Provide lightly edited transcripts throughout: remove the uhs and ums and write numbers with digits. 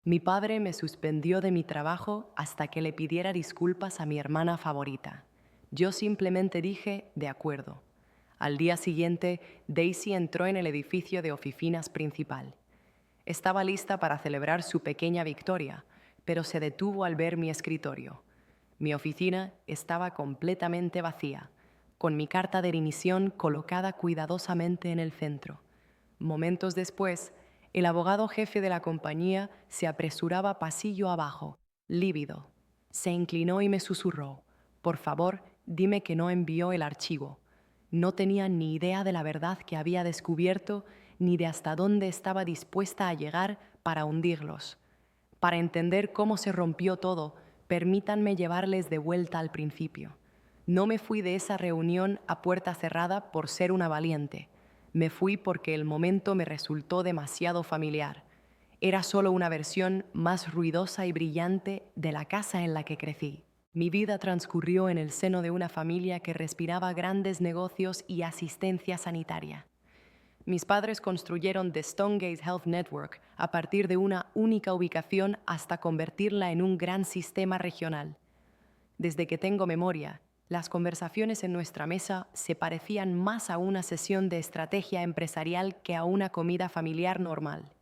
Mi padre me suspendió de mi trabajo hasta que le pidiera disculpas a mi hermana favorita. Yo simplemente dije, de acuerdo. Al día siguiente, Daisy entró en el edificio de oficinas principal. Estaba lista para celebrar su pequeña victoria, pero se detuvo al ver mi escritorio. Mi oficina estaba completamente vacía, con mi carta de dimisión colocada cuidadosamente en el centro. Momentos después, el abogado jefe de la compañía se apresuraba pasillo abajo, lívido. Se inclinó y me susurró: «Por favor, dime que no envió el archivo». No tenía ni idea de la verdad que había descubierto ni de hasta dónde estaba dispuesta a llegar para hundirlos. Para entender cómo se rompió todo, permítanme llevarles de vuelta al principio. No me fui de esa reunión a puerta cerrada por ser una valiente. Me fui porque el momento me resultó demasiado familiar. Era solo una versión más ruidosa y brillante de la casa en la que crecí. Mi vida transcurrió en el seno de una familia que respiraba grandes negocios y asistencia sanitaria. Mis padres construyeron The Stonegate Health Network a partir de una única ubicación hasta convertirla en un gran sistema regional. Desde que tengo memoria, las conversaciones en nuestra mesa se parecían más a una sesión de estrategia empresarial que a una comida familiar normal.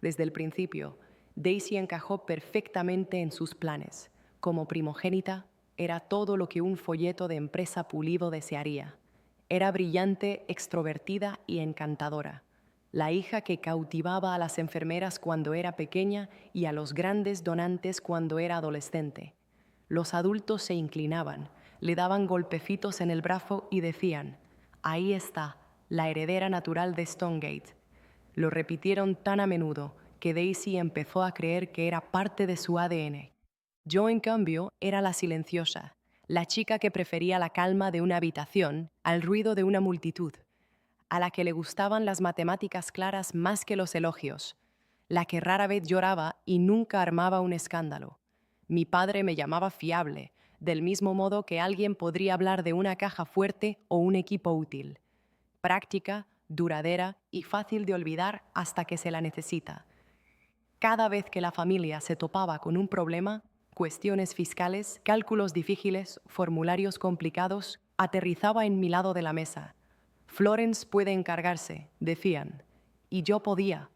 Desde el principio, Daisy encajó perfectamente en sus planes. Como primogénita, era todo lo que un folleto de empresa pulido desearía. Era brillante, extrovertida y encantadora. La hija que cautivaba a las enfermeras cuando era pequeña y a los grandes donantes cuando era adolescente. Los adultos se inclinaban, le daban golpecitos en el brazo y decían: «Ahí está, la heredera natural de Stonegate». Lo repitieron tan a menudo que Daisy empezó a creer que era parte de su ADN. Yo, en cambio, era la silenciosa, la chica que prefería la calma de una habitación al ruido de una multitud, a la que le gustaban las matemáticas claras más que los elogios, la que rara vez lloraba y nunca armaba un escándalo. Mi padre me llamaba fiable, del mismo modo que alguien podría hablar de una caja fuerte o un equipo útil. Práctica, duradera y fácil de olvidar hasta que se la necesita. Cada vez que la familia se topaba con un problema, cuestiones fiscales, cálculos difíciles, formularios complicados, aterrizaba en mi lado de la mesa. Florence puede encargarse, decían, y yo podía,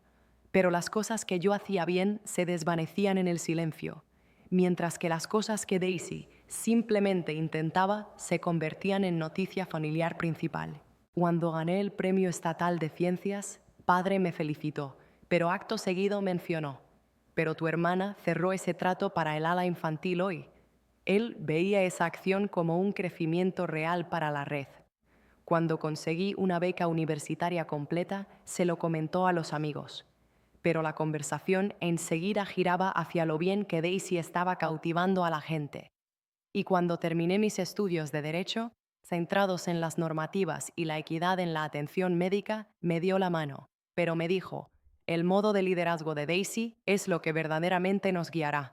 pero las cosas que yo hacía bien se desvanecían en el silencio, mientras que las cosas que Daisy simplemente intentaba se convertían en noticia familiar principal. Cuando gané el Premio Estatal de Ciencias, padre me felicitó, pero acto seguido mencionó: «Pero tu hermana cerró ese trato para el ala infantil hoy». Él veía esa acción como un crecimiento real para la red. Cuando conseguí una beca universitaria completa, se lo comentó a los amigos. Pero la conversación enseguida giraba hacia lo bien que Daisy estaba cautivando a la gente. Y cuando terminé mis estudios de Derecho, centrados en las normativas y la equidad en la atención médica, me dio la mano, pero me dijo: «El modo de liderazgo de Daisy es lo que verdaderamente nos guiará».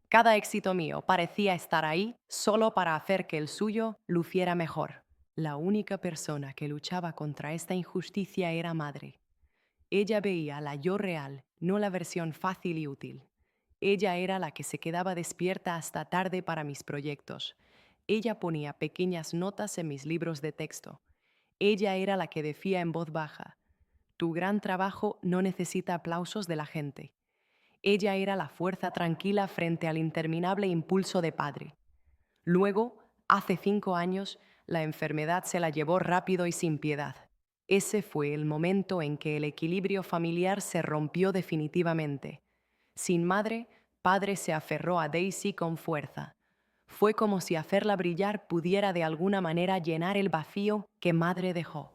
Cada éxito mío parecía estar ahí solo para hacer que el suyo luciera mejor. La única persona que luchaba contra esta injusticia era madre. Ella veía la yo real, no la versión fácil y útil. Ella era la que se quedaba despierta hasta tarde para mis proyectos. Ella ponía pequeñas notas en mis libros de texto. Ella era la que decía en voz baja: «Tu gran trabajo no necesita aplausos de la gente». Ella era la fuerza tranquila frente al interminable impulso de padre. Luego, hace 5 años, la enfermedad se la llevó rápido y sin piedad. Ese fue el momento en que el equilibrio familiar se rompió definitivamente. Sin madre, padre se aferró a Daisy con fuerza. Fue como si hacerla brillar pudiera de alguna manera llenar el vacío que madre dejó.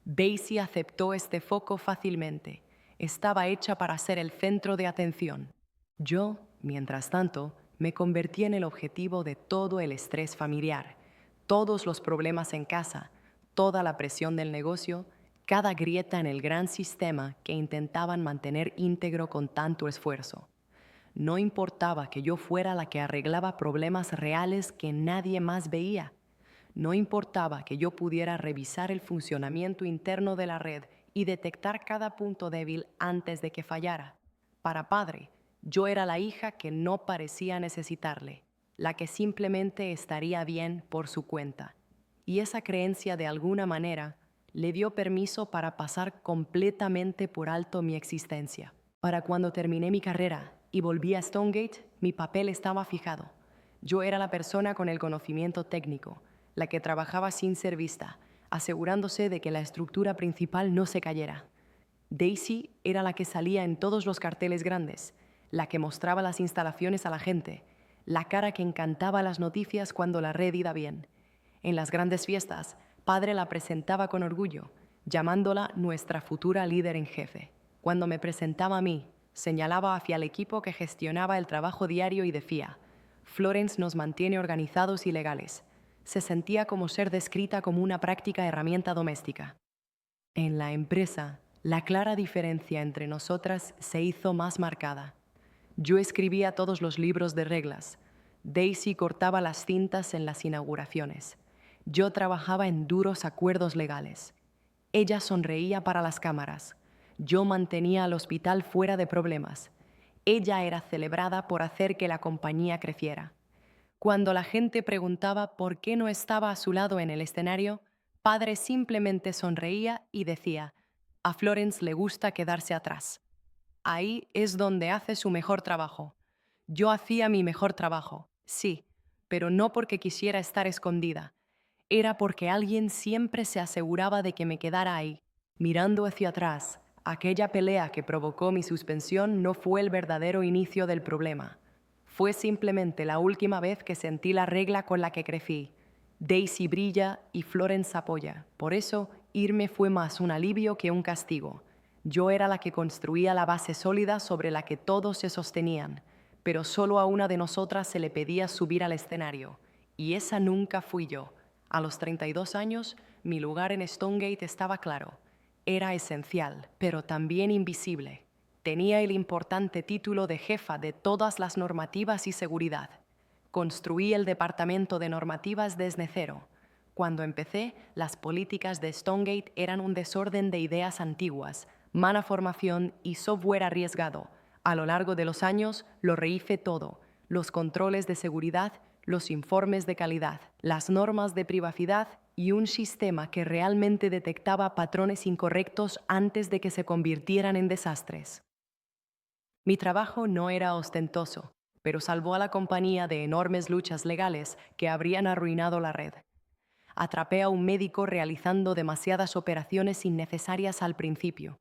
Daisy aceptó este foco fácilmente. Estaba hecha para ser el centro de atención. Yo, mientras tanto, me convertí en el objetivo de todo el estrés familiar, todos los problemas en casa, toda la presión del negocio, cada grieta en el gran sistema que intentaban mantener íntegro con tanto esfuerzo. No importaba que yo fuera la que arreglaba problemas reales que nadie más veía. No importaba que yo pudiera revisar el funcionamiento interno de la red y detectar cada punto débil antes de que fallara. Para padre, Yo era la hija que no parecía necesitarle, la que simplemente estaría bien por su cuenta. Y esa creencia de alguna manera le dio permiso para pasar completamente por alto mi existencia. Para cuando terminé mi carrera y volví a Stonegate, mi papel estaba fijado. Yo era la persona con el conocimiento técnico, la que trabajaba sin ser vista, asegurándose de que la estructura principal no se cayera. Daisy era la que salía en todos los carteles grandes, la que mostraba las instalaciones a la gente, la cara que encantaba las noticias cuando la red iba bien. En las grandes fiestas, padre la presentaba con orgullo, llamándola nuestra futura líder en jefe. Cuando me presentaba a mí, señalaba hacia el equipo que gestionaba el trabajo diario y decía: Florence nos mantiene organizados y legales. Se sentía como ser descrita como una práctica herramienta doméstica. En la empresa, la clara diferencia entre nosotras se hizo más marcada. Yo escribía todos los libros de reglas. Daisy cortaba las cintas en las inauguraciones. Yo trabajaba en duros acuerdos legales. Ella sonreía para las cámaras. Yo mantenía al hospital fuera de problemas. Ella era celebrada por hacer que la compañía creciera. Cuando la gente preguntaba por qué no estaba a su lado en el escenario, padre simplemente sonreía y decía: a Florence le gusta quedarse atrás. Ahí es donde hace su mejor trabajo. Yo hacía mi mejor trabajo, sí, pero no porque quisiera estar escondida. Era porque alguien siempre se aseguraba de que me quedara ahí. Mirando hacia atrás, aquella pelea que provocó mi suspensión no fue el verdadero inicio del problema. Fue simplemente la última vez que sentí la regla con la que crecí. Daisy brilla y Florence apoya. Por eso, irme fue más un alivio que un castigo. Yo era la que construía la base sólida sobre la que todos se sostenían, pero solo a una de nosotras se le pedía subir al escenario, y esa nunca fui yo. A los 32 años, mi lugar en Stonegate estaba claro. Era esencial, pero también invisible. Tenía el importante título de jefa de todas las normativas y seguridad. Construí el departamento de normativas desde cero. Cuando empecé, las políticas de Stonegate eran un desorden de ideas antiguas, mala formación y software arriesgado. A lo largo de los años, lo rehice todo: los controles de seguridad, los informes de calidad, las normas de privacidad y un sistema que realmente detectaba patrones incorrectos antes de que se convirtieran en desastres. Mi trabajo no era ostentoso, pero salvó a la compañía de enormes luchas legales que habrían arruinado la red. Atrapé a un médico realizando demasiadas operaciones innecesarias al principio.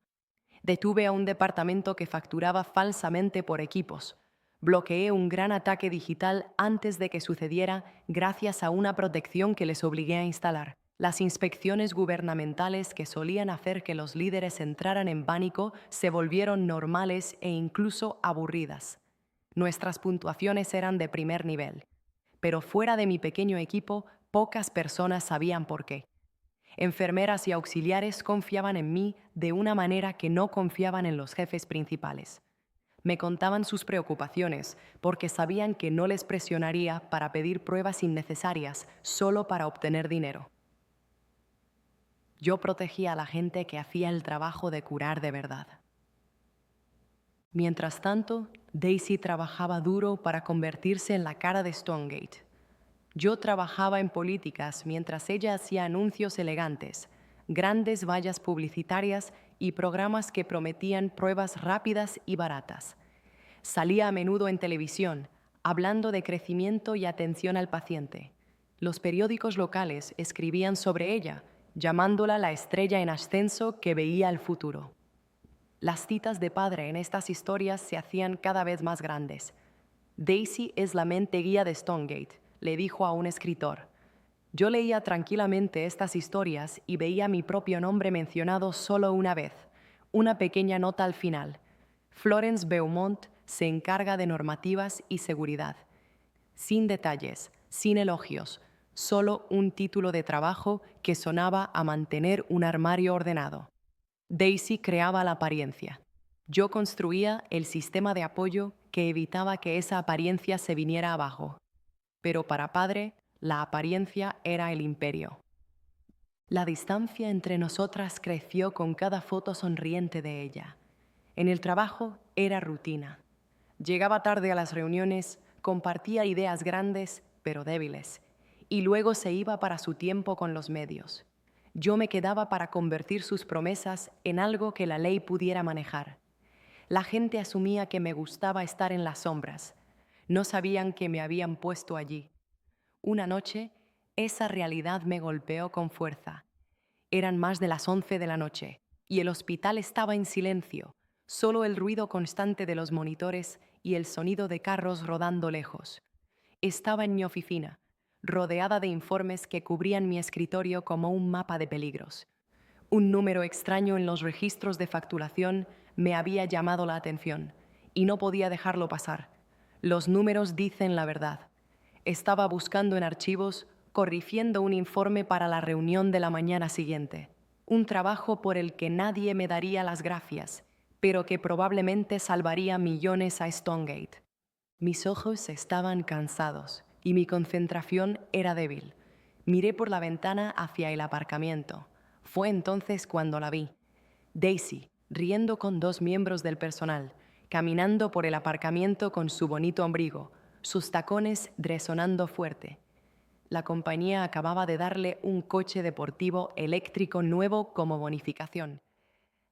Detuve a un departamento que facturaba falsamente por equipos. Bloqueé un gran ataque digital antes de que sucediera gracias a una protección que les obligué a instalar. Las inspecciones gubernamentales que solían hacer que los líderes entraran en pánico se volvieron normales e incluso aburridas. Nuestras puntuaciones eran de primer nivel, pero fuera de mi pequeño equipo, pocas personas sabían por qué. Enfermeras y auxiliares confiaban en mí de una manera que no confiaban en los jefes principales. Me contaban sus preocupaciones porque sabían que no les presionaría para pedir pruebas innecesarias solo para obtener dinero. Yo protegía a la gente que hacía el trabajo de curar de verdad. Mientras tanto, Daisy trabajaba duro para convertirse en la cara de Stonegate. Yo trabajaba en políticas mientras ella hacía anuncios elegantes, grandes vallas publicitarias y programas que prometían pruebas rápidas y baratas. Salía a menudo en televisión, hablando de crecimiento y atención al paciente. Los periódicos locales escribían sobre ella, llamándola la estrella en ascenso que veía el futuro. Las citas de padre en estas historias se hacían cada vez más grandes. Daisy es la mente guía de Stonegate, le dijo a un escritor. Yo leía tranquilamente estas historias y veía mi propio nombre mencionado solo una vez, una pequeña nota al final. Florence Beaumont se encarga de normativas y seguridad. Sin detalles, sin elogios, solo un título de trabajo que sonaba a mantener un armario ordenado. Daisy creaba la apariencia. Yo construía el sistema de apoyo que evitaba que esa apariencia se viniera abajo. Pero para padre, la apariencia era el imperio. La distancia entre nosotras creció con cada foto sonriente de ella. En el trabajo era rutina. Llegaba tarde a las reuniones, compartía ideas grandes, pero débiles, y luego se iba para su tiempo con los medios. Yo me quedaba para convertir sus promesas en algo que la ley pudiera manejar. La gente asumía que me gustaba estar en las sombras. No sabían que me habían puesto allí. Una noche, esa realidad me golpeó con fuerza. Eran más de las 11 de la noche y el hospital estaba en silencio, solo el ruido constante de los monitores y el sonido de carros rodando lejos. Estaba en mi oficina, rodeada de informes que cubrían mi escritorio como un mapa de peligros. Un número extraño en los registros de facturación me había llamado la atención y no podía dejarlo pasar. Los números dicen la verdad. Estaba buscando en archivos, corrigiendo un informe para la reunión de la mañana siguiente. Un trabajo por el que nadie me daría las gracias, pero que probablemente salvaría millones a Stonegate. Mis ojos estaban cansados y mi concentración era débil. Miré por la ventana hacia el aparcamiento. Fue entonces cuando la vi. Daisy, riendo con dos miembros del personal, caminando por el aparcamiento con su bonito abrigo, sus tacones resonando fuerte. La compañía acababa de darle un coche deportivo eléctrico nuevo como bonificación.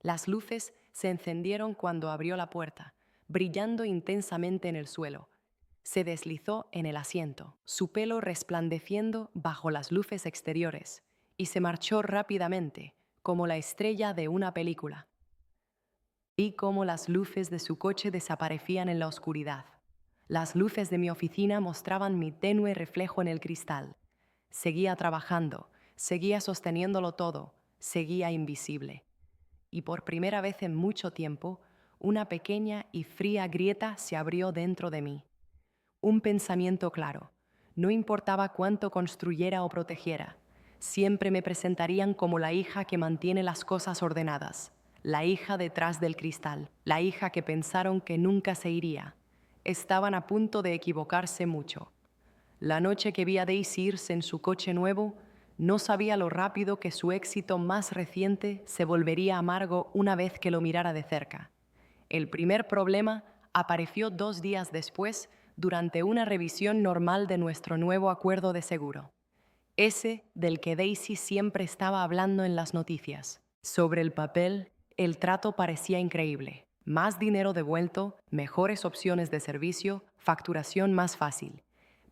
Las luces se encendieron cuando abrió la puerta, brillando intensamente en el suelo. Se deslizó en el asiento, su pelo resplandeciendo bajo las luces exteriores, y se marchó rápidamente, como la estrella de una película. Vi cómo las luces de su coche desaparecían en la oscuridad. Las luces de mi oficina mostraban mi tenue reflejo en el cristal. Seguía trabajando, seguía sosteniéndolo todo, seguía invisible. Y por primera vez en mucho tiempo, una pequeña y fría grieta se abrió dentro de mí. Un pensamiento claro. No importaba cuánto construyera o protegiera, siempre me presentarían como la hija que mantiene las cosas ordenadas, la hija detrás del cristal, la hija que pensaron que nunca se iría. Estaban a punto de equivocarse mucho. La noche que vi a Daisy irse en su coche nuevo, no sabía lo rápido que su éxito más reciente se volvería amargo una vez que lo mirara de cerca. El primer problema apareció 2 días después durante una revisión normal de nuestro nuevo acuerdo de seguro. Ese del que Daisy siempre estaba hablando en las noticias. Sobre el papel, el trato parecía increíble. Más dinero devuelto, mejores opciones de servicio, facturación más fácil.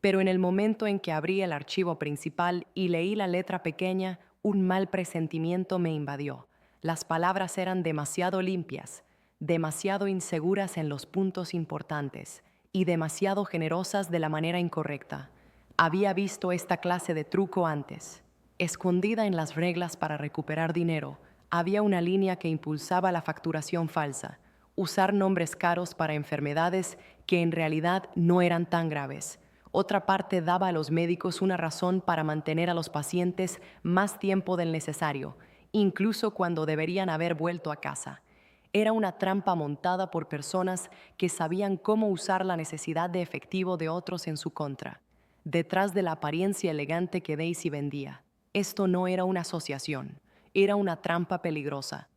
Pero en el momento en que abrí el archivo principal y leí la letra pequeña, un mal presentimiento me invadió. Las palabras eran demasiado limpias, demasiado inseguras en los puntos importantes y demasiado generosas de la manera incorrecta. Había visto esta clase de truco antes. Escondida en las reglas para recuperar dinero, había una línea que impulsaba la facturación falsa, usar nombres caros para enfermedades que en realidad no eran tan graves. Otra parte daba a los médicos una razón para mantener a los pacientes más tiempo del necesario, incluso cuando deberían haber vuelto a casa. Era una trampa montada por personas que sabían cómo usar la necesidad de efectivo de otros en su contra. Detrás de la apariencia elegante que Daisy vendía, esto no era una asociación, era una trampa peligrosa.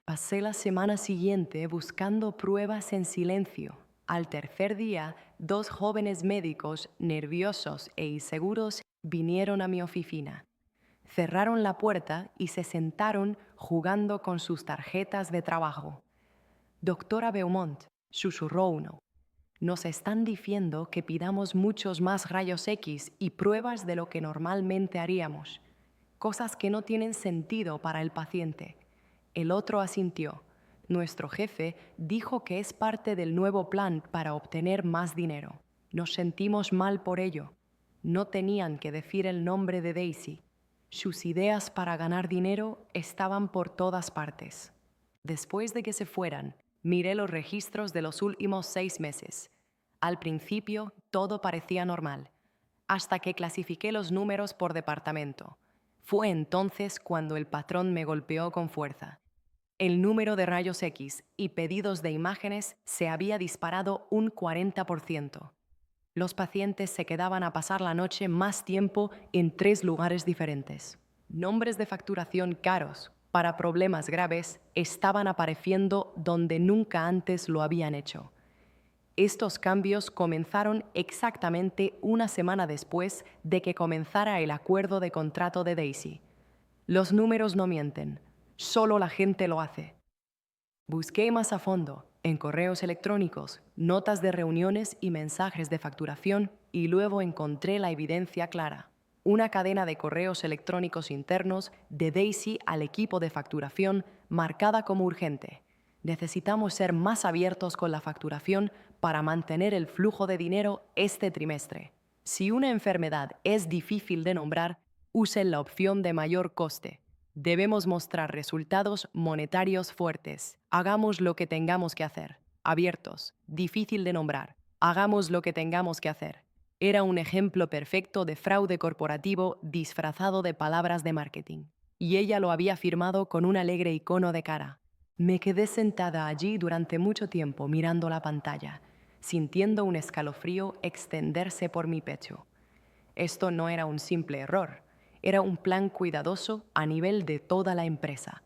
Pasé la semana siguiente buscando pruebas en silencio. Al tercer día, 2 jóvenes médicos, nerviosos e inseguros, vinieron a mi oficina. Cerraron la puerta y se sentaron jugando con sus tarjetas de trabajo. Doctora Beaumont, susurró uno, nos están diciendo que pidamos muchos más rayos X y pruebas de lo que normalmente haríamos, cosas que no tienen sentido para el paciente. El otro asintió. Nuestro jefe dijo que es parte del nuevo plan para obtener más dinero. Nos sentimos mal por ello. No tenían que decir el nombre de Daisy. Sus ideas para ganar dinero estaban por todas partes. Después de que se fueran, miré los registros de los últimos 6 meses. Al principio, todo parecía normal, hasta que clasifiqué los números por departamento. Fue entonces cuando el patrón me golpeó con fuerza. El número de rayos X y pedidos de imágenes se había disparado un 40%. Los pacientes se quedaban a pasar la noche más tiempo en 3 lugares diferentes. Nombres de facturación caros para problemas graves estaban apareciendo donde nunca antes lo habían hecho. Estos cambios comenzaron exactamente una semana después de que comenzara el acuerdo de contrato de Daisy. Los números no mienten, solo la gente lo hace. Busqué más a fondo en correos electrónicos, notas de reuniones y mensajes de facturación y luego encontré la evidencia clara. Una cadena de correos electrónicos internos de Daisy al equipo de facturación marcada como urgente. Necesitamos ser más abiertos con la facturación para mantener el flujo de dinero este trimestre. Si una enfermedad es difícil de nombrar, usen la opción de mayor coste. Debemos mostrar resultados monetarios fuertes. Hagamos lo que tengamos que hacer. Abiertos. Difícil de nombrar. Hagamos lo que tengamos que hacer. Era un ejemplo perfecto de fraude corporativo disfrazado de palabras de marketing. Y ella lo había firmado con un alegre icono de cara. Me quedé sentada allí durante mucho tiempo mirando la pantalla, sintiendo un escalofrío extenderse por mi pecho. Esto no era un simple error. Era un plan cuidadoso a nivel de toda la empresa.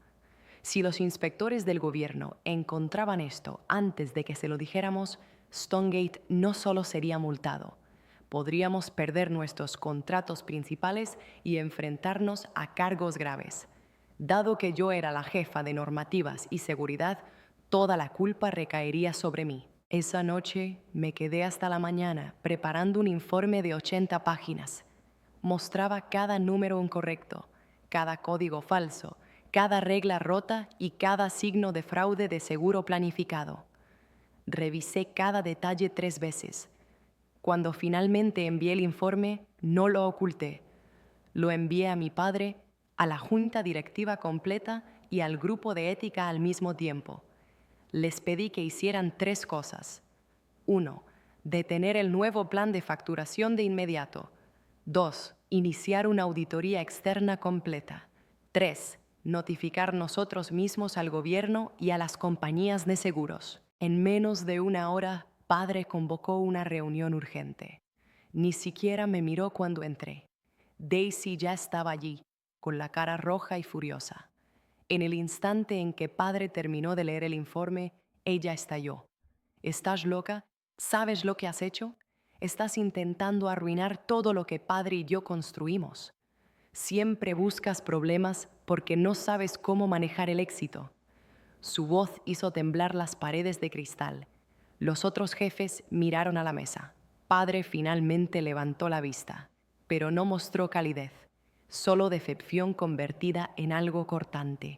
Si los inspectores del gobierno encontraban esto antes de que se lo dijéramos, Stonegate no solo sería multado. Podríamos perder nuestros contratos principales y enfrentarnos a cargos graves. Dado que yo era la jefa de normativas y seguridad, toda la culpa recaería sobre mí. Esa noche me quedé hasta la mañana preparando un informe de 80 páginas. Mostraba cada número incorrecto, cada código falso, cada regla rota y cada signo de fraude de seguro planificado. Revisé cada detalle 3 veces. Cuando finalmente envié el informe, no lo oculté. Lo envié a mi padre, a la junta directiva completa y al grupo de ética al mismo tiempo. Les pedí que hicieran 3 cosas. 1. Detener el nuevo plan de facturación de inmediato. 2. Iniciar una auditoría externa completa. 3. Notificar nosotros mismos al gobierno y a las compañías de seguros. En menos de una hora, padre convocó una reunión urgente. Ni siquiera me miró cuando entré. Daisy ya estaba allí, con la cara roja y furiosa. En el instante en que padre terminó de leer el informe, ella estalló. ¿Estás loca? ¿Sabes lo que has hecho? Estás intentando arruinar todo lo que padre y yo construimos. Siempre buscas problemas porque no sabes cómo manejar el éxito. Su voz hizo temblar las paredes de cristal. Los otros jefes miraron a la mesa. Padre finalmente levantó la vista, pero no mostró calidez, solo decepción convertida en algo cortante.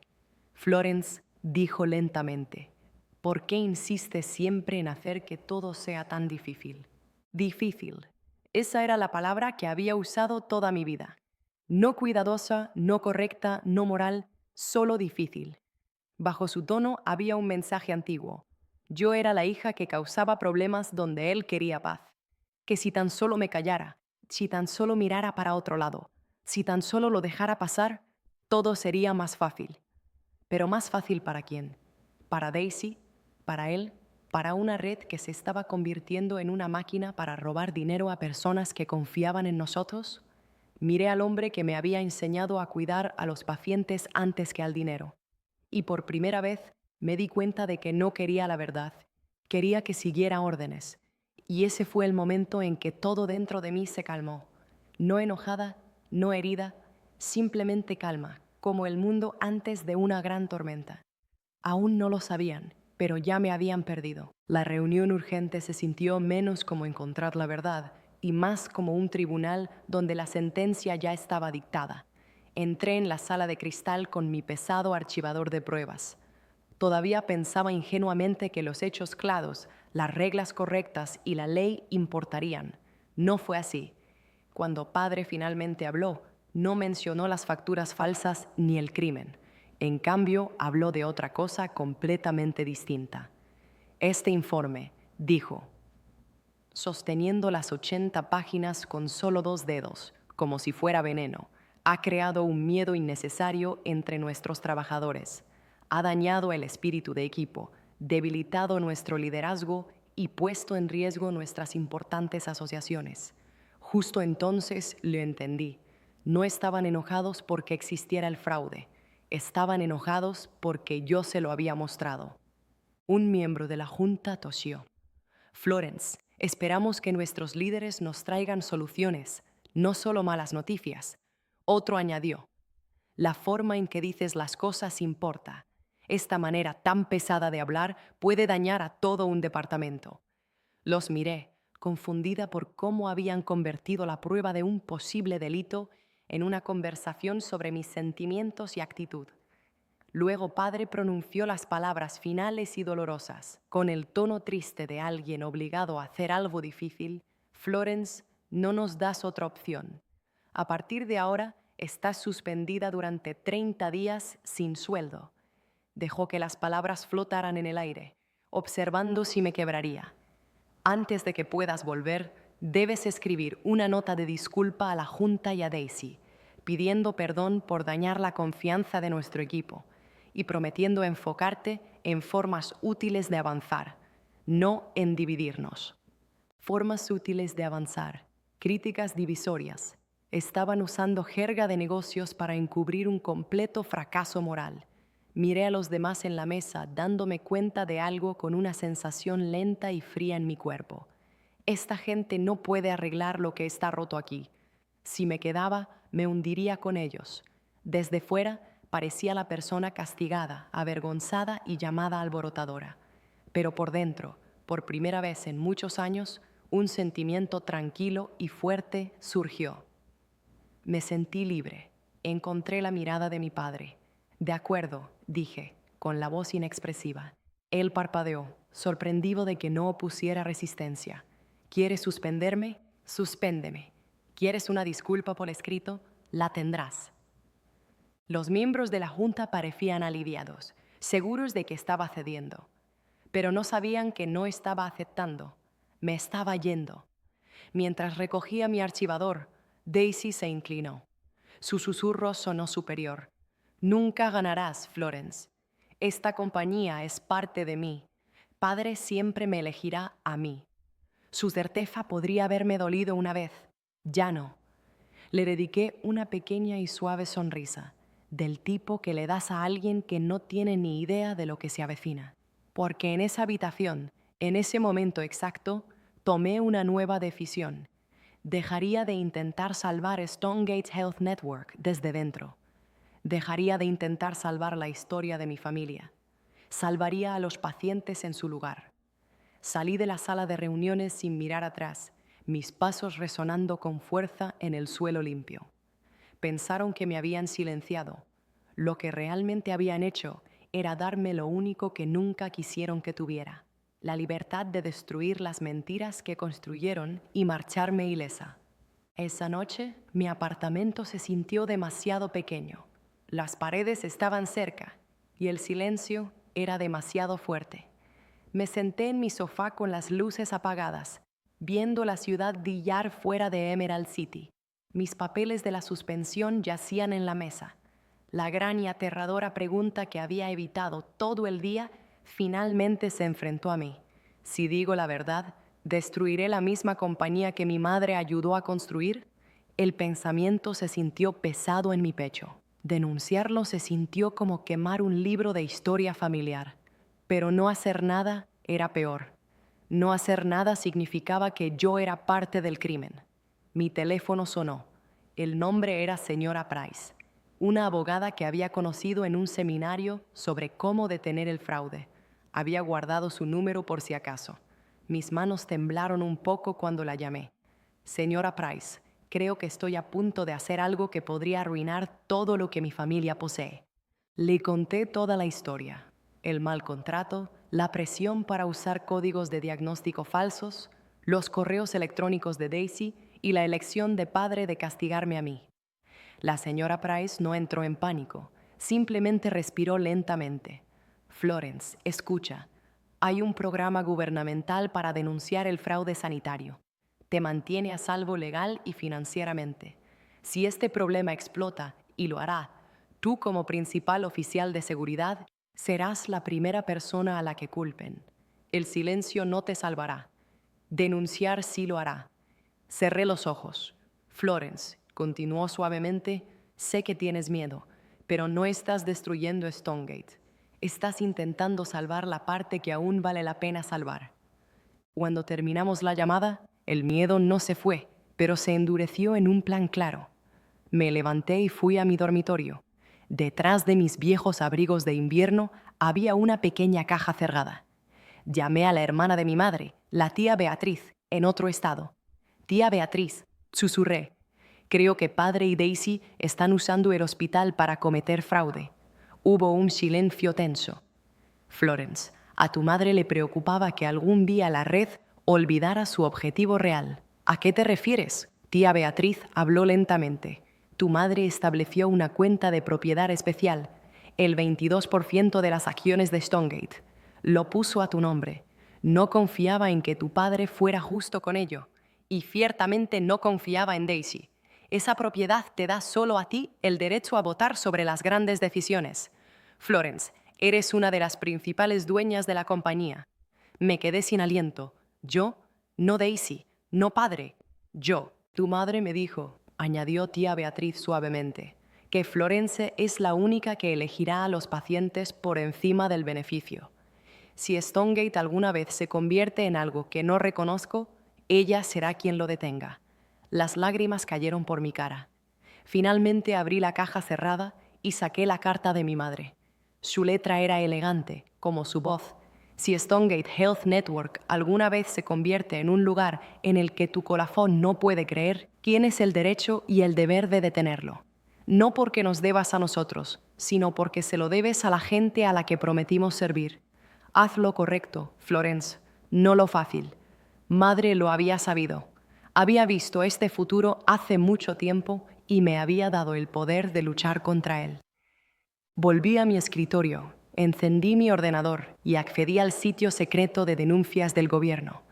Florence dijo lentamente: ¿por qué insistes siempre en hacer que todo sea tan difícil? Difícil. Esa era la palabra que había usado toda mi vida. No cuidadosa, no correcta, no moral, solo difícil. Bajo su tono había un mensaje antiguo. Yo era la hija que causaba problemas donde él quería paz. Que si tan solo me callara, si tan solo mirara para otro lado, si tan solo lo dejara pasar, todo sería más fácil. Pero más fácil ¿para quién? ¿Para Daisy? ¿Para él? ¿Para una red que se estaba convirtiendo en una máquina para robar dinero a personas que confiaban en nosotros? Miré al hombre que me había enseñado a cuidar a los pacientes antes que al dinero. Y por primera vez me di cuenta de que no quería la verdad. Quería que siguiera órdenes. Y ese fue el momento en que todo dentro de mí se calmó. No enojada, no herida, simplemente calma, como el mundo antes de una gran tormenta. Aún no lo sabían, pero ya me habían perdido. La reunión urgente se sintió menos como encontrar la verdad y más como un tribunal donde la sentencia ya estaba dictada. Entré en la sala de cristal con mi pesado archivador de pruebas. Todavía pensaba ingenuamente que los hechos claros, las reglas correctas y la ley importarían. No fue así. Cuando padre finalmente habló, no mencionó las facturas falsas ni el crimen. En cambio, habló de otra cosa completamente distinta. Este informe, dijo, sosteniendo las 80 páginas con solo 2 dedos, como si fuera veneno, ha creado un miedo innecesario entre nuestros trabajadores, ha dañado el espíritu de equipo, debilitado nuestro liderazgo y puesto en riesgo nuestras importantes asociaciones. Justo entonces lo entendí. No estaban enojados porque existiera el fraude, estaban enojados porque yo se lo había mostrado. Un miembro de la junta tosió. Florence, esperamos que nuestros líderes nos traigan soluciones, no solo malas noticias. Otro añadió, la forma en que dices las cosas importa. Esta manera tan pesada de hablar puede dañar a todo un departamento. Los miré, confundida por cómo habían convertido la prueba de un posible delito en una conversación sobre mis sentimientos y actitud. Luego padre pronunció las palabras finales y dolorosas. Con el tono triste de alguien obligado a hacer algo difícil, Florence, no nos das otra opción. A partir de ahora, estás suspendida durante 30 días sin sueldo. Dejó que las palabras flotaran en el aire, observando si me quebraría. Antes de que puedas volver, debes escribir una nota de disculpa a la Junta y a Daisy, pidiendo perdón por dañar la confianza de nuestro equipo y prometiendo enfocarte en formas útiles de avanzar, no en dividirnos. Formas útiles de avanzar, críticas divisorias. Estaban usando jerga de negocios para encubrir un completo fracaso moral. Miré a los demás en la mesa, dándome cuenta de algo con una sensación lenta y fría en mi cuerpo. Esta gente no puede arreglar lo que está roto aquí. Si me quedaba, me hundiría con ellos. Desde fuera, parecía la persona castigada, avergonzada y llamada alborotadora. Pero por dentro, por primera vez en muchos años, un sentimiento tranquilo y fuerte surgió. Me sentí libre. Encontré la mirada de mi padre. De acuerdo, dije, con la voz inexpresiva. Él parpadeó, sorprendido de que no opusiera resistencia. ¿Quieres suspenderme? Suspéndeme. ¿Quieres una disculpa por escrito? La tendrás. Los miembros de la Junta parecían aliviados, seguros de que estaba cediendo. Pero no sabían que no estaba aceptando. Me estaba yendo. Mientras recogía mi archivador, Daisy se inclinó. Su susurro sonó superior. Nunca ganarás, Florence. Esta compañía es parte de mí. Padre siempre me elegirá a mí. Su certeza podría haberme dolido una vez. Ya no. Le dediqué una pequeña y suave sonrisa, del tipo que le das a alguien que no tiene ni idea de lo que se avecina. Porque en esa habitación, en ese momento exacto, tomé una nueva decisión. Dejaría de intentar salvar Stonegate Health Network desde dentro. Dejaría de intentar salvar la historia de mi familia. Salvaría a los pacientes en su lugar. Salí de la sala de reuniones sin mirar atrás, mis pasos resonando con fuerza en el suelo limpio. Pensaron que me habían silenciado. Lo que realmente habían hecho era darme lo único que nunca quisieron que tuviera: la libertad de destruir las mentiras que construyeron y marcharme ilesa. Esa noche, mi apartamento se sintió demasiado pequeño. Las paredes estaban cerca y el silencio era demasiado fuerte. Me senté en mi sofá con las luces apagadas, viendo la ciudad brillar fuera de Emerald City. Mis papeles de la suspensión yacían en la mesa. La gran y aterradora pregunta que había evitado todo el día finalmente se enfrentó a mí. Si digo la verdad, ¿destruiré la misma compañía que mi madre ayudó a construir? El pensamiento se sintió pesado en mi pecho. Denunciarlo se sintió como quemar un libro de historia familiar. Pero no hacer nada era peor. No hacer nada significaba que yo era parte del crimen. Mi teléfono sonó. El nombre era señora Price, una abogada que había conocido en un seminario sobre cómo detener el fraude. Había guardado su número por si acaso. Mis manos temblaron un poco cuando la llamé. Señora Price, creo que estoy a punto de hacer algo que podría arruinar todo lo que mi familia posee. Le conté toda la historia. El mal contrato, la presión para usar códigos de diagnóstico falsos, los correos electrónicos de Daisy y la elección de padre de castigarme a mí. La señora Price no entró en pánico, simplemente respiró lentamente. Florence, escucha. Hay un programa gubernamental para denunciar el fraude sanitario. Te mantiene a salvo legal y financieramente. Si este problema explota, y lo hará, tú como principal oficial de seguridad serás la primera persona a la que culpen. El silencio no te salvará. Denunciar sí lo hará. Cerré los ojos. Florence, continuó suavemente, sé que tienes miedo, pero no estás destruyendo Stonegate. Estás intentando salvar la parte que aún vale la pena salvar. Cuando terminamos la llamada, el miedo no se fue, pero se endureció en un plan claro. Me levanté y fui a mi dormitorio. Detrás de mis viejos abrigos de invierno había una pequeña caja cerrada. Llamé a la hermana de mi madre, la tía Beatriz, en otro estado. Tía Beatriz, susurré. Creo que padre y Daisy están usando el hospital para cometer fraude. Hubo un silencio tenso. Florence, a tu madre le preocupaba que algún día la red olvidara su objetivo real. ¿A qué te refieres? Tía Beatriz habló lentamente. Tu madre estableció una cuenta de propiedad especial, el 22% de las acciones de Stonegate. Lo puso a tu nombre. No confiaba en que tu padre fuera justo con ello. Y ciertamente no confiaba en Daisy. Esa propiedad te da solo a ti el derecho a votar sobre las grandes decisiones. Florence, eres una de las principales dueñas de la compañía. Me quedé sin aliento. Yo, no Daisy, no padre. Yo. Tu madre me dijo, añadió tía Beatriz suavemente, que Florence es la única que elegirá a los pacientes por encima del beneficio. Si Stonegate alguna vez se convierte en algo que no reconozco, ella será quien lo detenga. Las lágrimas cayeron por mi cara. Finalmente abrí la caja cerrada y saqué la carta de mi madre. Su letra era elegante, como su voz. Si Stonegate Health Network alguna vez se convierte en un lugar en el que tu corazón no puede creer, tienes el derecho y el deber de detenerlo. No porque nos debas a nosotros, sino porque se lo debes a la gente a la que prometimos servir. Haz lo correcto, Florence, no lo fácil. Madre lo había sabido. Había visto este futuro hace mucho tiempo y me había dado el poder de luchar contra él. Volví a mi escritorio, encendí mi ordenador y accedí al sitio secreto de denuncias del gobierno.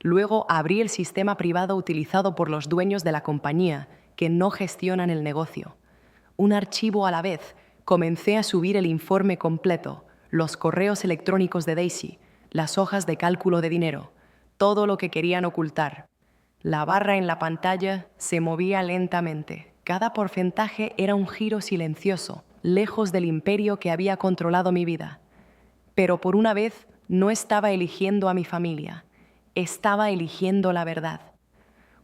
Luego abrí el sistema privado utilizado por los dueños de la compañía, que no gestionan el negocio. Un archivo a la vez, comencé a subir el informe completo, los correos electrónicos de Daisy, las hojas de cálculo de dinero, todo lo que querían ocultar. La barra en la pantalla se movía lentamente. Cada porcentaje era un giro silencioso, lejos del imperio que había controlado mi vida. Pero por una vez no estaba eligiendo a mi familia, estaba eligiendo la verdad.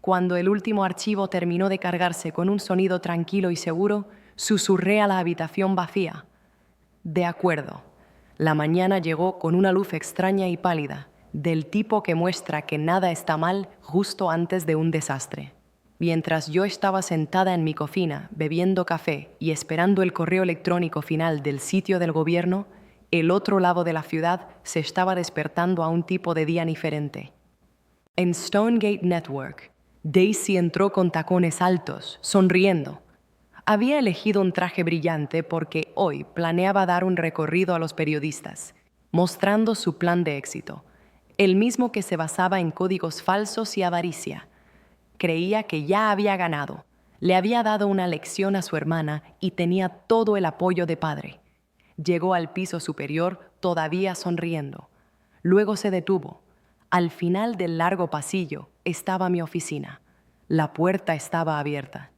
Cuando el último archivo terminó de cargarse con un sonido tranquilo y seguro, susurré a la habitación vacía. De acuerdo. La mañana llegó con una luz extraña y pálida, del tipo que muestra que nada está mal justo antes de un desastre. Mientras yo estaba sentada en mi cocina, bebiendo café y esperando el correo electrónico final del sitio del gobierno, el otro lado de la ciudad se estaba despertando a un tipo de día diferente. En Stonegate Network, Daisy entró con tacones altos, sonriendo. Había elegido un traje brillante porque hoy planeaba dar un recorrido a los periodistas, mostrando su plan de éxito, el mismo que se basaba en códigos falsos y avaricia. Creía que ya había ganado, le había dado una lección a su hermana y tenía todo el apoyo de padre. Llegó al piso superior todavía sonriendo. Luego se detuvo. Al final del largo pasillo estaba mi oficina. La puerta estaba abierta.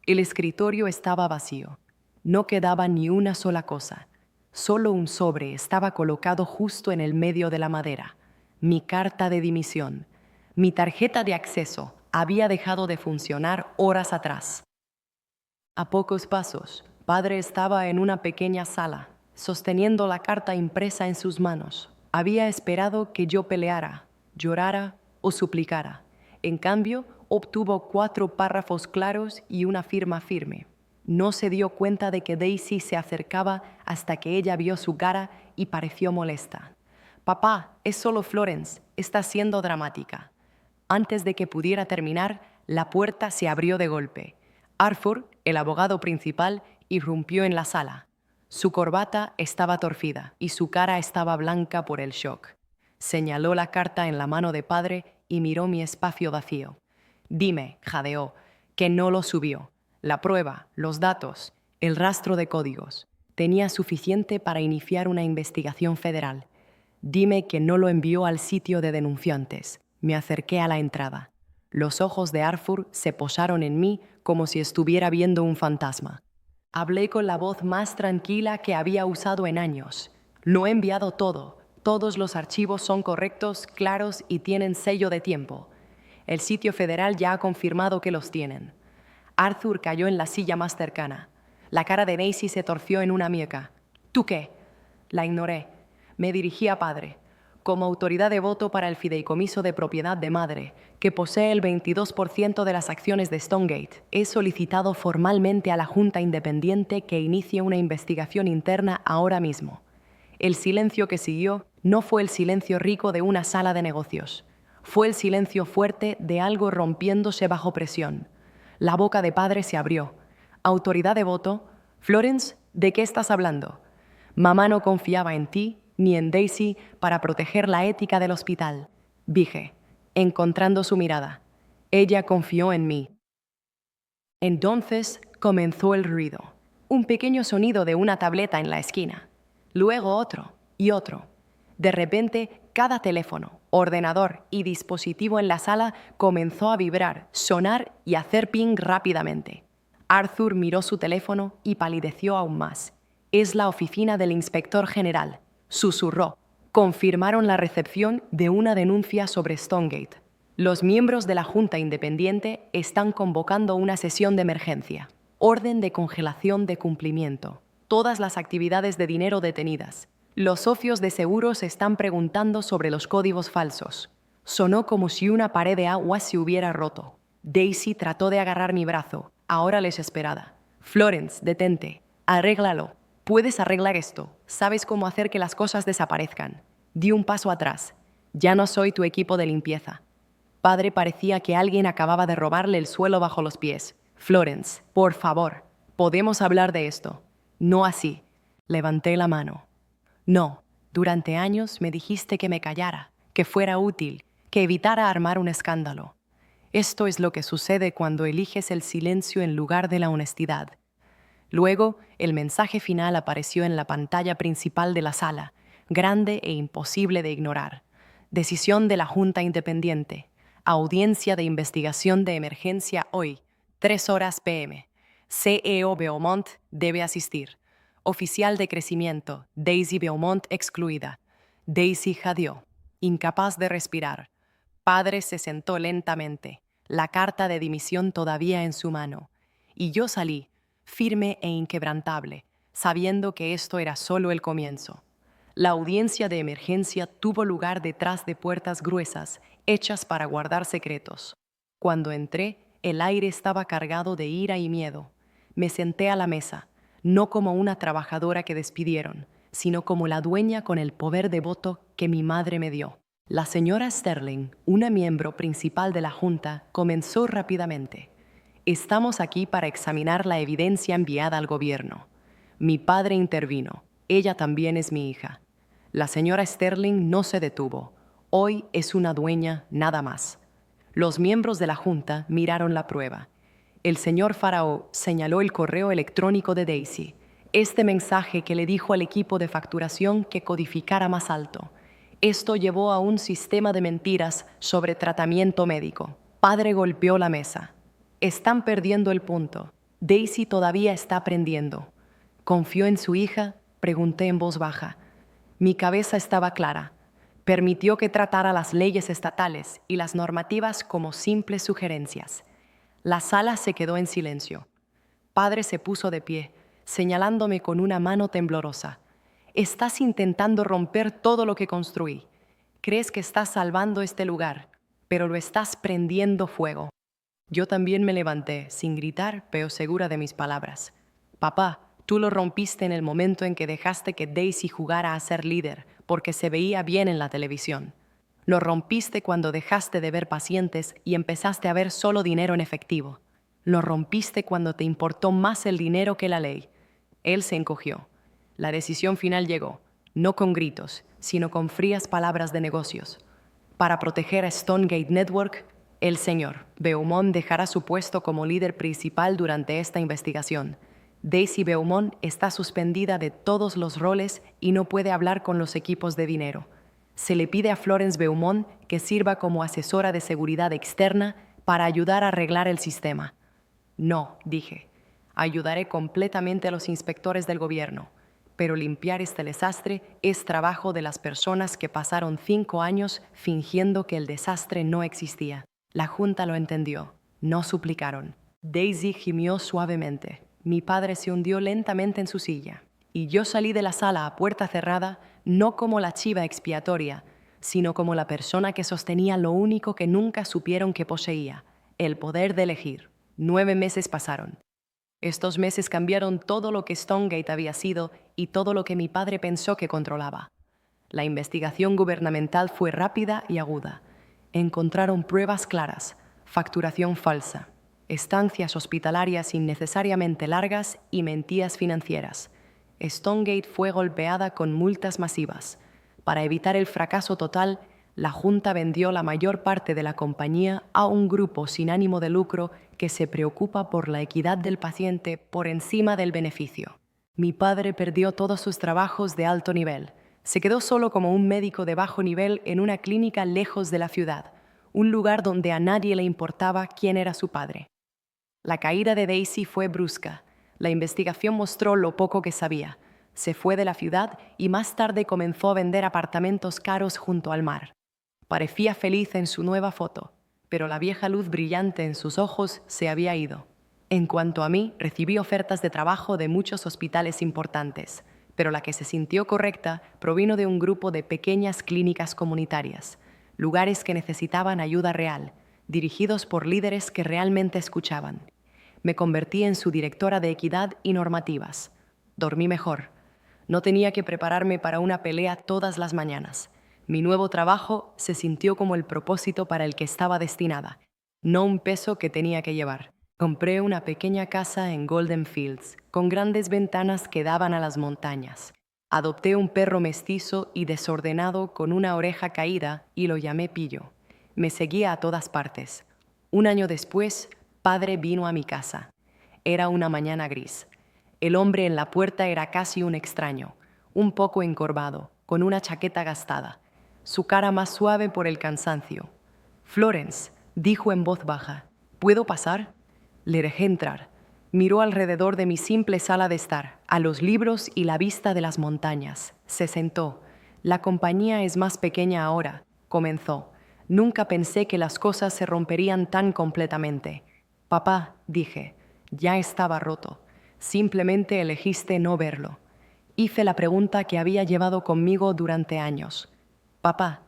El escritorio estaba vacío. No quedaba ni una sola cosa. Solo un sobre estaba colocado justo en el medio de la madera. Mi carta de dimisión. Mi tarjeta de acceso había dejado de funcionar horas atrás. A pocos pasos, padre estaba en una pequeña sala, sosteniendo la carta impresa en sus manos. Había esperado que yo peleara, llorara o suplicara. En cambio, obtuvo 4 párrafos claros y una firma firme. No se dio cuenta de que Daisy se acercaba hasta que ella vio su cara y pareció molesta. «Papá, es solo Florence, está siendo dramática». Antes de que pudiera terminar, la puerta se abrió de golpe. Arthur, el abogado principal, irrumpió en la sala. Su corbata estaba torcida y su cara estaba blanca por el shock. Señaló la carta en la mano de padre y miró mi espacio vacío. «Dime», jadeó, «que no lo subió. La prueba, los datos, el rastro de códigos. Tenía suficiente para iniciar una investigación federal. Dime que no lo envió al sitio de denunciantes». Me acerqué a la entrada. Los ojos de Arthur se posaron en mí como si estuviera viendo un fantasma. Hablé con la voz más tranquila que había usado en años. Lo he enviado todo. Todos los archivos son correctos, claros y tienen sello de tiempo. El sitio federal ya ha confirmado que los tienen. Arthur cayó en la silla más cercana. La cara de Daisy se torció en una mueca. ¿Tú qué? La ignoré. Me dirigí a padre. Como autoridad de voto para el fideicomiso de propiedad de madre, que posee el 22% de las acciones de Stonegate, he solicitado formalmente a la Junta Independiente que inicie una investigación interna ahora mismo. El silencio que siguió no fue el silencio rico de una sala de negocios. Fue el silencio fuerte de algo rompiéndose bajo presión. La boca de padre se abrió. Autoridad de voto. Florence, ¿de qué estás hablando? Mamá no confiaba en ti ni en Daisy para proteger la ética del hospital. Dije, encontrando su mirada. Ella confió en mí. Entonces comenzó el ruido. Un pequeño sonido de una tableta en la esquina. Luego otro y otro. De repente, cada teléfono, ordenador y dispositivo en la sala comenzó a vibrar, sonar y hacer ping rápidamente. Arthur miró su teléfono y palideció aún más. Es la oficina del inspector general, susurró. Confirmaron la recepción de una denuncia sobre Stonegate. Los miembros de la Junta Independiente están convocando una sesión de emergencia. Orden de congelación de cumplimiento. Todas las actividades de dinero detenidas. Los socios de seguros están preguntando sobre los códigos falsos. Sonó como si una pared de agua se hubiera roto. Daisy trató de agarrar mi brazo, ahora desesperada. Florence, detente. Arréglalo. Puedes arreglar esto. Sabes cómo hacer que las cosas desaparezcan. Di un paso atrás. Ya no soy tu equipo de limpieza. Padre parecía que alguien acababa de robarle el suelo bajo los pies. Florence, por favor, podemos hablar de esto. No así. Levanté la mano. No, durante años me dijiste que me callara, que fuera útil, que evitara armar un escándalo. Esto es lo que sucede cuando eliges el silencio en lugar de la honestidad. Luego, el mensaje final apareció en la pantalla principal de la sala, grande e imposible de ignorar. Decisión de la Junta Independiente. Audiencia de investigación de emergencia hoy, 3:00 p.m. CEO Beaumont debe asistir. Oficial de crecimiento, Daisy Beaumont excluida. Daisy jadeó, incapaz de respirar. Padre se sentó lentamente, la carta de dimisión todavía en su mano. Y yo salí, firme e inquebrantable, sabiendo que esto era solo el comienzo. La audiencia de emergencia tuvo lugar detrás de puertas gruesas, hechas para guardar secretos. Cuando entré, el aire estaba cargado de ira y miedo. Me senté a la mesa, no como una trabajadora que despidieron, sino como la dueña con el poder de voto que mi madre me dio. La señora Sterling, una miembro principal de la Junta, comenzó rápidamente. Estamos aquí para examinar la evidencia enviada al gobierno. Mi padre intervino. Ella también es mi hija. La señora Sterling no se detuvo. Hoy es una dueña nada más. Los miembros de la Junta miraron la prueba. El señor Faraó señaló el correo electrónico de Daisy. Este mensaje que le dijo al equipo de facturación que codificara más alto. Esto llevó a un sistema de mentiras sobre tratamiento médico. Padre golpeó la mesa. Están perdiendo el punto. Daisy todavía está aprendiendo. ¿Confió en su hija? Pregunté en voz baja. Mi cabeza estaba clara. Permitió que tratara las leyes estatales y las normativas como simples sugerencias. La sala se quedó en silencio. Padre se puso de pie, señalándome con una mano temblorosa. Estás intentando romper todo lo que construí. Crees que estás salvando este lugar, pero lo estás prendiendo fuego. Yo también me levanté, sin gritar, pero segura de mis palabras. Papá, tú lo rompiste en el momento en que dejaste que Daisy jugara a ser líder, porque se veía bien en la televisión. Lo rompiste cuando dejaste de ver pacientes y empezaste a ver solo dinero en efectivo. Lo rompiste cuando te importó más el dinero que la ley. Él se encogió. La decisión final llegó, no con gritos, sino con frías palabras de negocios. Para proteger a Stonegate Network, el señor Beaumont dejará su puesto como líder principal durante esta investigación. Daisy Beaumont está suspendida de todos los roles y no puede hablar con los equipos de dinero. Se le pide a Florence Beaumont que sirva como asesora de seguridad externa para ayudar a arreglar el sistema. No, dije. Ayudaré completamente a los inspectores del gobierno. pero limpiar este desastre es trabajo de las personas que pasaron 5 años fingiendo que el desastre no existía. La junta lo entendió. No suplicaron. Daisy gimió suavemente. Mi padre se hundió lentamente en su silla. Y yo salí de la sala a puerta cerrada, no como la chiva expiatoria, sino como la persona que sostenía lo único que nunca supieron que poseía, el poder de elegir. 9 meses pasaron. Estos meses cambiaron todo lo que Stonegate había sido y todo lo que mi padre pensó que controlaba. La investigación gubernamental fue rápida y aguda. Encontraron pruebas claras, facturación falsa, estancias hospitalarias innecesariamente largas y mentiras financieras. Stonegate fue golpeada con multas masivas. Para evitar el fracaso total, la Junta vendió la mayor parte de la compañía a un grupo sin ánimo de lucro que se preocupa por la equidad del paciente por encima del beneficio. Mi padre perdió todos sus trabajos de alto nivel. Se quedó solo como un médico de bajo nivel en una clínica lejos de la ciudad, un lugar donde a nadie le importaba quién era su padre. La caída de Daisy fue brusca. La investigación mostró lo poco que sabía. Se fue de la ciudad y más tarde comenzó a vender apartamentos caros junto al mar. Parecía feliz en su nueva foto, pero la vieja luz brillante en sus ojos se había ido. En cuanto a mí, recibí ofertas de trabajo de muchos hospitales importantes, pero la que se sintió correcta provino de un grupo de pequeñas clínicas comunitarias, lugares que necesitaban ayuda real, dirigidos por líderes que realmente escuchaban. Me convertí en su directora de equidad y normativas. Dormí mejor. No tenía que prepararme para una pelea todas las mañanas. Mi nuevo trabajo se sintió como el propósito para el que estaba destinada, no un peso que tenía que llevar. Compré una pequeña casa en Golden Fields, con grandes ventanas que daban a las montañas. Adopté un perro mestizo y desordenado con una oreja caída y lo llamé Pillo. Me seguía a todas partes. Un año después, padre vino a mi casa. Era una mañana gris. El hombre en la puerta era casi un extraño, un poco encorvado, con una chaqueta gastada, su cara más suave por el cansancio. «Florence», dijo en voz baja, «¿puedo pasar?» Le dejé entrar. Miró alrededor de mi simple sala de estar, a los libros y la vista de las montañas. Se sentó. «La compañía es más pequeña ahora», comenzó. «Nunca pensé que las cosas se romperían tan completamente». «Papá», dije, «ya estaba roto. Simplemente elegiste no verlo». Hice la pregunta que había llevado conmigo durante años. «Papá,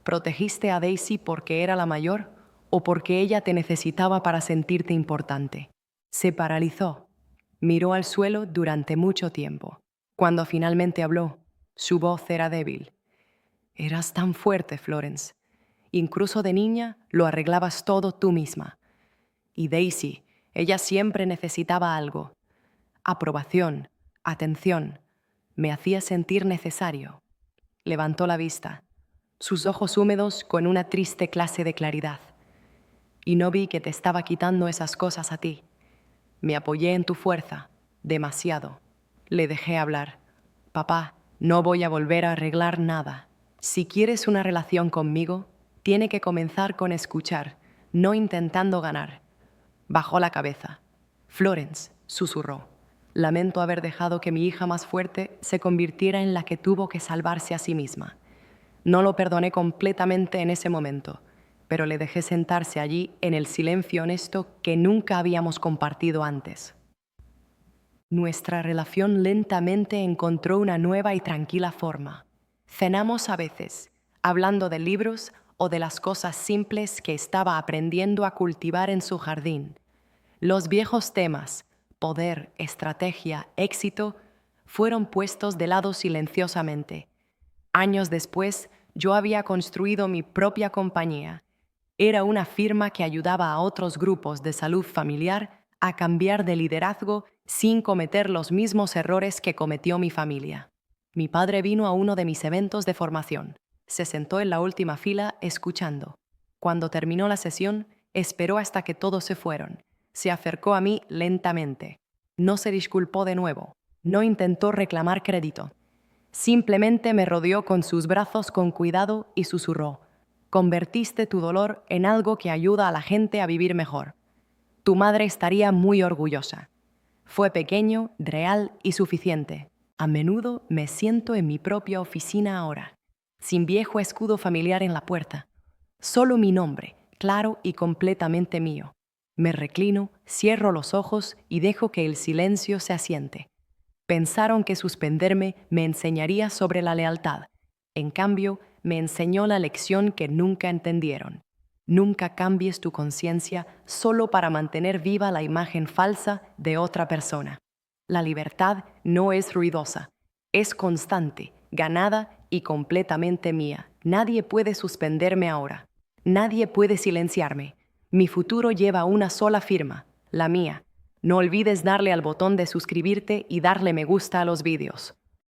¿protegiste a Daisy porque era la mayor o porque ella te necesitaba para sentirte importante?» Se paralizó. Miró al suelo durante mucho tiempo. Cuando finalmente habló, su voz era débil. «Eras tan fuerte, Florence. Incluso de niña lo arreglabas todo tú misma. Y Daisy, ella siempre necesitaba algo. Aprobación, atención. Me hacía sentir necesario». Levantó la vista, sus ojos húmedos con una triste clase de claridad. «Y no vi que te estaba quitando esas cosas a ti. Me apoyé en tu fuerza, demasiado». Le dejé hablar. «Papá, no voy a volver a arreglar nada. Si quieres una relación conmigo, tiene que comenzar con escuchar, no intentando ganar». Bajó la cabeza. «Florence», susurró, «lamento haber dejado que mi hija más fuerte se convirtiera en la que tuvo que salvarse a sí misma». No lo perdoné completamente en ese momento, pero le dejé sentarse allí en el silencio honesto que nunca habíamos compartido antes. Nuestra relación lentamente encontró una nueva y tranquila forma. Cenamos a veces, hablando de libros o de las cosas simples que estaba aprendiendo a cultivar en su jardín. Los viejos temas, poder, estrategia, éxito, fueron puestos de lado silenciosamente. Años después, yo había construido mi propia compañía. Era una firma que ayudaba a otros grupos de salud familiar a cambiar de liderazgo sin cometer los mismos errores que cometió mi familia. Mi padre vino a uno de mis eventos de formación. Se sentó en la última fila escuchando. Cuando terminó la sesión, esperó hasta que todos se fueron. Se acercó a mí lentamente. No se disculpó de nuevo. No intentó reclamar crédito. Simplemente me rodeó con sus brazos con cuidado y susurró: «Convertiste tu dolor en algo que ayuda a la gente a vivir mejor. Tu madre estaría muy orgullosa». Fue pequeño, real y suficiente. A menudo me siento en mi propia oficina ahora, sin viejo escudo familiar en la puerta. Solo mi nombre, claro y completamente mío. Me reclino, cierro los ojos y dejo que el silencio se asiente. Pensaron que suspenderme me enseñaría sobre la lealtad. En cambio, me enseñó la lección que nunca entendieron. Nunca cambies tu conciencia solo para mantener viva la imagen falsa de otra persona. La libertad no es ruidosa, es constante, ganada y completamente mía. Nadie puede suspenderme ahora. Nadie puede silenciarme. Mi futuro lleva una sola firma, la mía. No olvides darle al botón de suscribirte y darle me gusta a los vídeos.